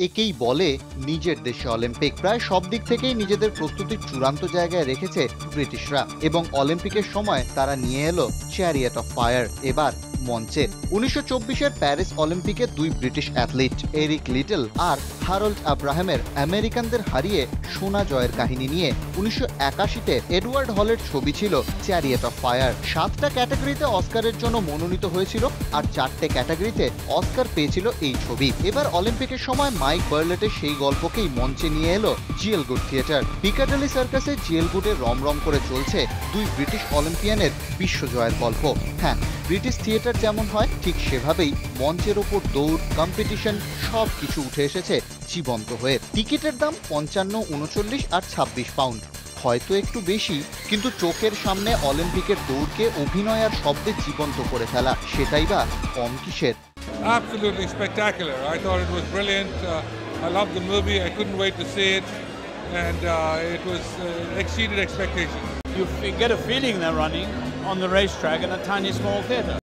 একেই বলে নিজের দেশে অলিম্পিক। প্রায় সব দিক থেকেই নিজেদের প্রস্তুতির চূড়ান্ত জায়গায় রেখেছে ব্রিটিশরা এবং অলিম্পিকের সময় তারা নিয়ে এলো চ্যারিয়েট অফ ফায়ার এবার মঞ্চে। ১৯২৪-এর প্যারিস অলিম্পিকে দুই ব্রিটিশ অ্যাথলিট এরিক লিটল আর হ্যারল্ড আব্রাহামের আমেরিকানদের হারিয়ে সোনা জয়ের কাহিনী নিয়ে ১৯৮১-তে এডওয়ার্ড হলের ছবি ছিল চ্যারিয়েট অফ ফায়ার। ৭টা ক্যাটাগরিতে অস্কারের জন্য মনোনীত হয়েছিল আর ৪টে ক্যাটাগরিতে অস্কার পেয়েছিল এই ছবি। এবার অলিম্পিকের সময় মাইক বার্লেটের সেই গল্পকেই মঞ্চে নিয়ে এলো জিএল গুড থিয়েটার। পিকাডেলি সার্কাসে জিএল গুডে রমরম করে চলছে দুই ব্রিটিশ অলিম্পিয়ানের বিশ্বজয়ের গল্প। হ্যাঁ, ব্রিটিশ থিয়েটার যেমন হয় ঠিক সেভাবেই মঞ্চের ওপর দৌড়, কম্পিটিশন সবকিছু উঠে এসেছে জীবন্ত হয়ে। টিকিটের দাম ৫৫, ৩৯ আর ২৬ পাউন্ড। হয়তো একটু বেশি, কিন্তু চোখের সামনে অলিম্পিকের দৌড়কে অভিনয় আর শব্দে জীবন্ত করে ফেলা সেটাই বা কম কিসের। Absolutely spectacular. I thought it was brilliant. I loved the movie. I couldn't wait to see it. And it was exceeded expectations. You get a feeling they're running on the racetrack in a tiny small theatre.